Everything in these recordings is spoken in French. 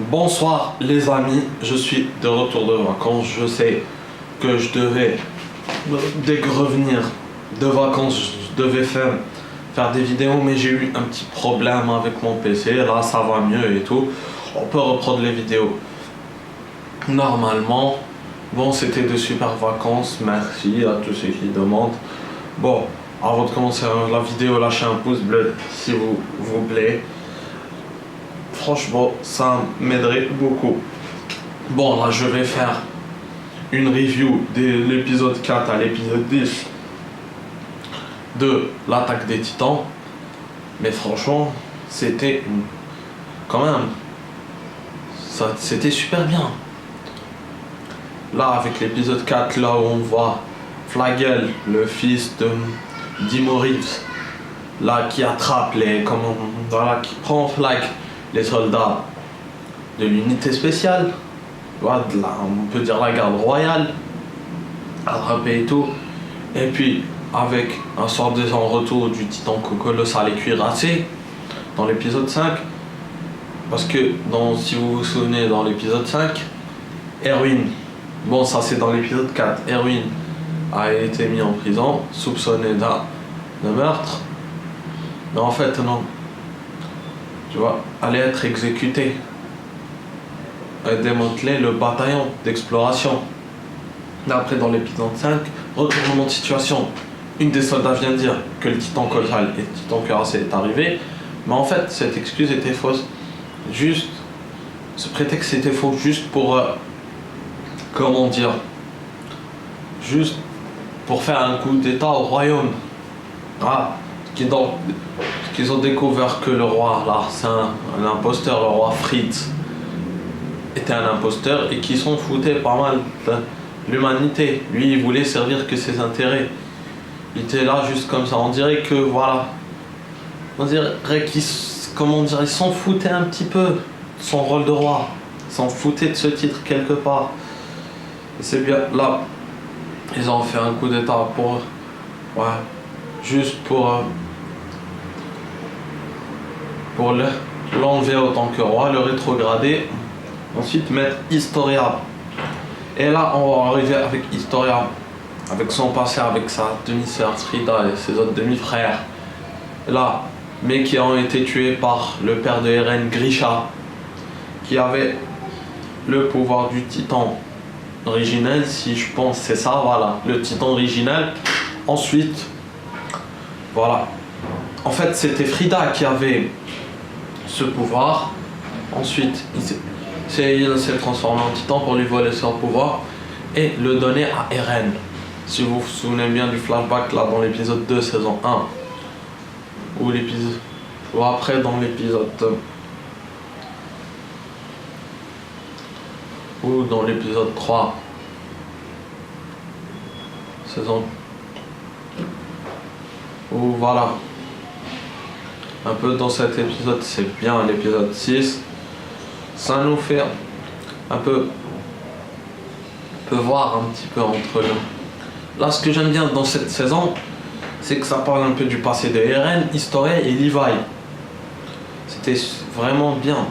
Bonsoir les amis, je suis de retour de vacances. Je sais que je devais, dès que revenir de vacances, je devais faire des vidéos, mais j'ai eu un petit problème avec mon PC. Là, ça va mieux et tout. On peut reprendre les vidéos normalement. Bon, c'était de super vacances. Merci à tous ceux qui demandent. Bon, avant de commencer la vidéo, lâchez un pouce bleu s'il vous plaît. Franchement, ça m'aiderait beaucoup. Bon, là, je vais faire une review de l'épisode 4 à l'épisode 10 de l'attaque des Titans. Mais franchement, c'était quand même, c'était super bien. Là, avec l'épisode 4, là où on voit Flagel, le fils de Dimo Reeves, là, qui attrape qui prend en flag les soldats de l'unité spéciale, voilà, on peut dire la garde royale, attrapé et tout. Et puis, avec un sort de retour du titan colossal et cuirassé dans l'épisode 5. Parce que, si vous vous souvenez, dans l'épisode 5, Erwin, bon, ça c'est dans l'épisode 4, Erwin a été mis en prison, soupçonné de meurtre. Mais en fait, non. Tu vois, allait être exécuté et démanteler le bataillon d'exploration. Après, dans l'épisode 5, retournement de situation. Une des soldats vient dire que le titan colossal et le titan cuirassé est arrivé, mais en fait, cette excuse était fausse. Ce prétexte était faux juste pour, juste pour faire un coup d'état au royaume. Ah, qu'ils ont découvert que le roi, là, c'est un imposteur, le roi Fritz était un imposteur et qui s'en foutait pas mal de l'humanité. Lui, il voulait servir que ses intérêts. Il était là juste comme ça. On dirait que, voilà, on dirait qu'il il s'en foutait un petit peu de son rôle de roi. Il s'en foutait de ce titre quelque part. Et c'est bien, là, ils ont fait un coup d'état juste pour l'enlever autant que roi, le rétrograder, ensuite mettre Historia. Et là, on va arriver avec Historia, avec son passé, avec sa demi-sœur Frida et ses autres demi-frères. Là, mais qui ont été tués par le père de Eren, Grisha, qui avait le pouvoir du titan originel, si je pense, c'est ça, voilà, le titan originel. Ensuite, voilà. En fait, c'était Frida qui avait ce pouvoir. Ensuite, il s'est transformé en titan pour lui voler son pouvoir et le donner à Eren. Si vous vous souvenez bien du flashback là dans l'épisode 2 saison 1 ou après dans l'épisode ou dans l'épisode 3 saison ou voilà, un peu dans cet épisode, c'est bien l'épisode 6, ça nous fait un peu voir un petit peu entre eux. Là, ce que j'aime bien dans cette saison, c'est que ça parle un peu du passé de Eren, Historia et Levi. C'était vraiment bien.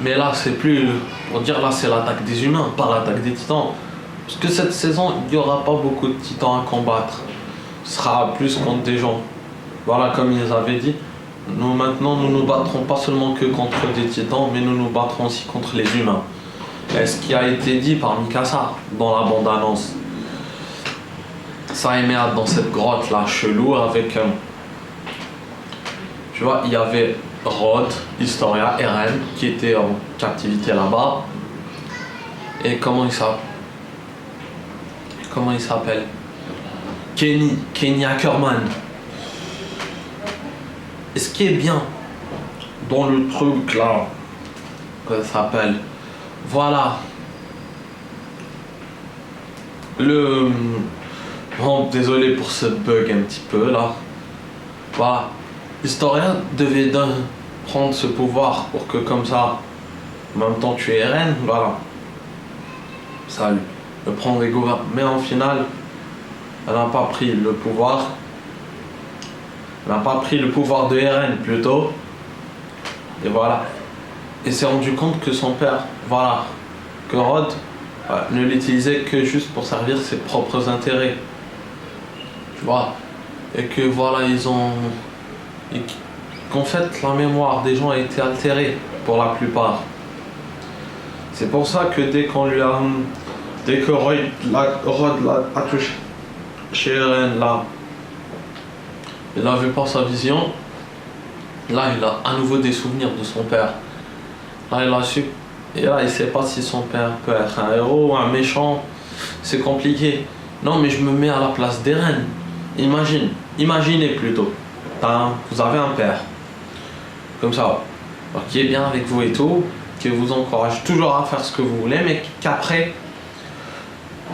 Mais là, c'est plus, pour dire là, c'est l'attaque des humains, pas l'attaque des titans. Parce que cette saison, il n'y aura pas beaucoup de titans à combattre. Ce sera plus contre des gens. Voilà, comme ils avaient dit, nous maintenant, nous nous battrons pas seulement que contre des titans, mais nous nous battrons aussi contre les humains. Et ce qui a été dit par Mikasa dans la bande-annonce. Ça émet dans cette grotte là, chelou, avec... tu vois, il y avait Rod, Historia, Eren, qui étaient en captivité là-bas. Et comment il s'appelle Kenny Ackerman. Et ce qui est bien dans le truc là, comment ça s'appelle, voilà, bon, désolé pour ce bug un petit peu là, voilà, Historia devait prendre ce pouvoir pour que comme ça, en même temps tu es Eren, voilà, ça le prendre et gouverner, mais en final, elle n'a pas pris le pouvoir. Elle n'a pas pris le pouvoir de Eren plutôt. Et voilà. Et s'est rendu compte que son père, voilà, que Rod ne l'utilisait que juste pour servir ses propres intérêts. Tu vois. Et que voilà, qu'en fait, la mémoire des gens a été altérée pour la plupart. C'est pour ça que dès que Rod l'a touché chez Eren, là, il a vu par sa vision, là, il a à nouveau des souvenirs de son père. Là, il a su, et là, il sait pas si son père peut être un héros ou un méchant, c'est compliqué. Non, mais je me mets à la place d'Eren. Imaginez plutôt, vous avez un père, comme ça, qui est bien avec vous et tout, qui vous encourage toujours à faire ce que vous voulez, mais qu'après,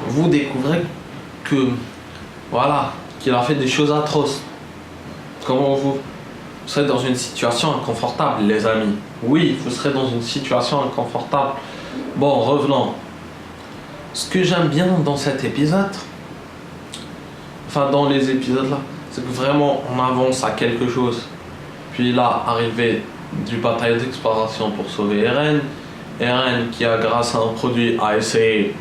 vous découvrez que, voilà, qu'il a fait des choses atroces. Comment vous serez dans une situation inconfortable, les amis. Oui, vous serez dans une situation inconfortable. Bon, revenons. Ce que j'aime bien dans cet épisode, enfin dans les épisodes là, c'est que vraiment on avance à quelque chose. Puis là, arrivé du bataille d'exploration pour sauver Eren. Eren qui a, grâce à un produit, a essayé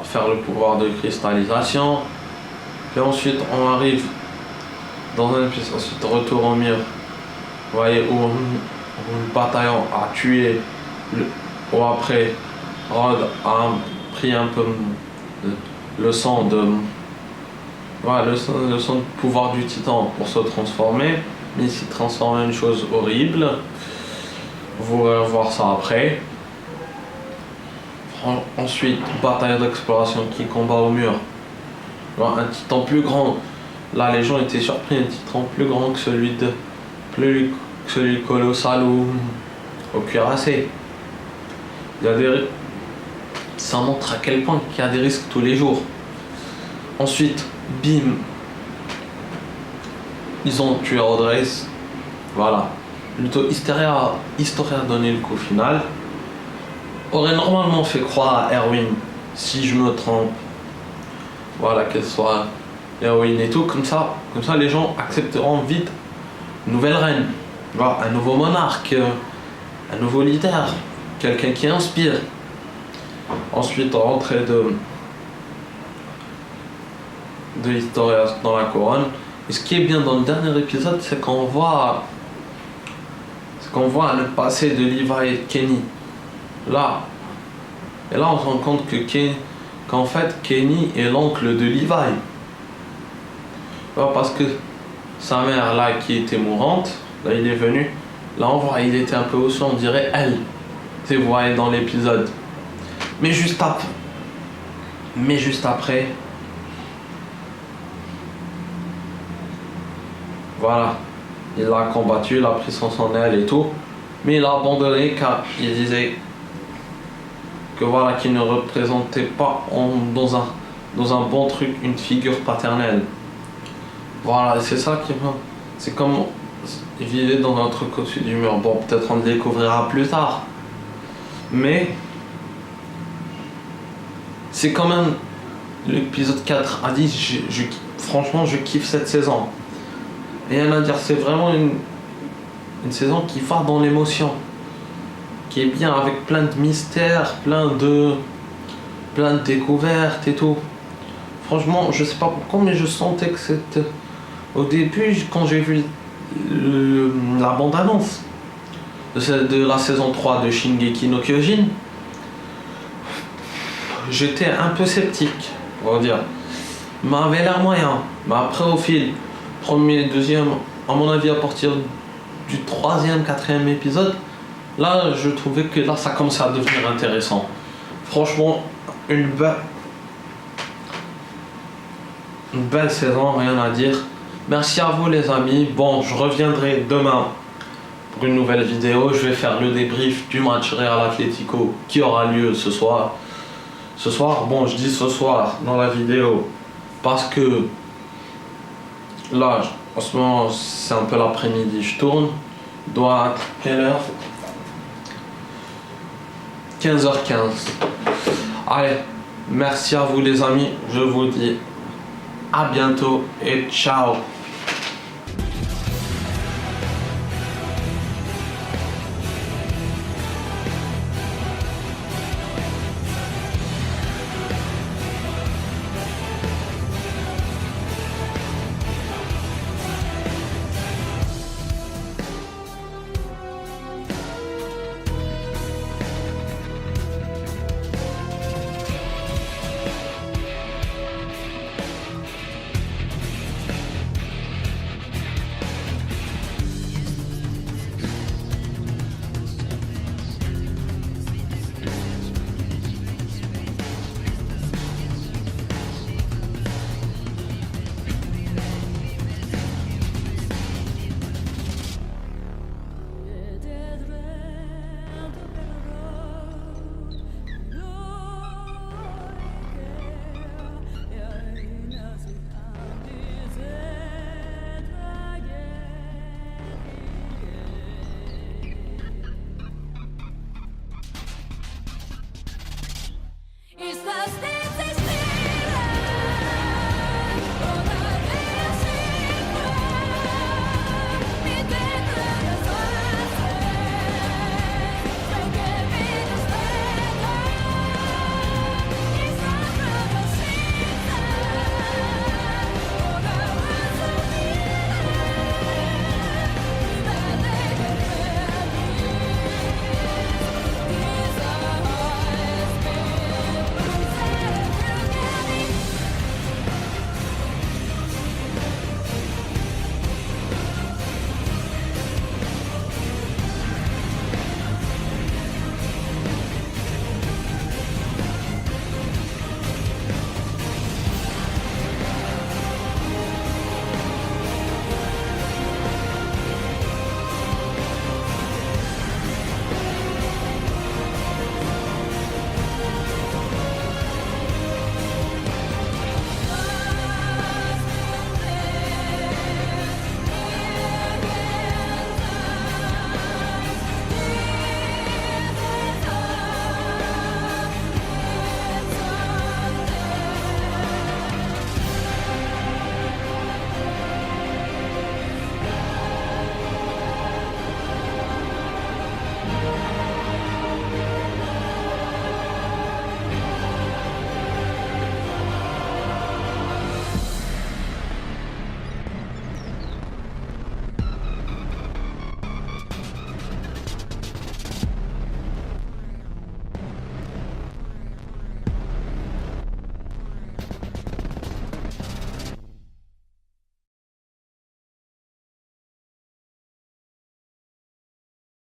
faire le pouvoir de cristallisation. Puis ensuite on arrive dans un épisode, ensuite retour au mur. Vous voyez où le bataillon a tué, ou après Rod a pris un peu le sang de pouvoir du titan pour se transformer, mais il s'est transformé en une chose horrible. Vous allez voir ça après. Ensuite, bataille d'exploration qui combat au mur. Un titan plus grand. Là, les gens étaient surpris, un titan plus grand que celui colossal ou au cuirassé. Ça montre à quel point il y a des risques tous les jours. Ensuite, bim, ils ont tué Rodriguez. Voilà. Plutôt Historia a donné le coup final. Aurait normalement fait croire à Erwin, si je me trompe. Voilà, qu'elle soit héroïne et tout. Comme ça les gens accepteront vite une nouvelle reine. Voilà, un nouveau monarque, un nouveau leader, quelqu'un qui inspire. Ensuite, rentrée de Historia dans la couronne. Et ce qui est bien dans le dernier épisode, c'est qu'on voit le passé de Levi et Kenny. Là. Et là, on se rend compte qu'en fait, Kenny est l'oncle de Levi. Parce que sa mère, là, qui était mourante, là, il est venu. Là, on voit, il était un peu aussi, on dirait elle. Tu vois, dans l'épisode. Mais juste après, voilà, il l'a combattu, il a pris son aile et tout, mais il a abandonné car il disait que voilà, qu'il ne représentait pas dans un bon truc une figure paternelle. Voilà, c'est ça qui me... C'est comme il vivait dans un truc au-dessus du mur. Bon, peut-être on le découvrira plus tard. Mais c'est quand même l'épisode 4 a dit, franchement, je kiffe cette saison. Rien à dire, c'est vraiment une saison qui va dans l'émotion, qui est bien, avec plein de mystères, plein de découvertes et tout. Franchement, je sais pas pourquoi, mais je sentais que c'était... Au début, quand j'ai vu la bande-annonce de la saison 3 de Shingeki no Kyojin, j'étais un peu sceptique, on va dire. Mais avait l'air moyen. Mais après, au fil, premier, deuxième, à mon avis, à partir du troisième, quatrième épisode, là, je trouvais que là, ça commençait à devenir intéressant. Franchement, une belle saison, rien à dire. Merci à vous, les amis. Bon, je reviendrai demain pour une nouvelle vidéo. Je vais faire le débrief du match Real Atlético qui aura lieu ce soir. Ce soir, bon, je dis ce soir dans la vidéo parce que là, en ce moment, c'est un peu l'après-midi, je tourne. Doit être quelle heure? 15h15. Allez, merci à vous les amis. Je vous dis à bientôt et ciao.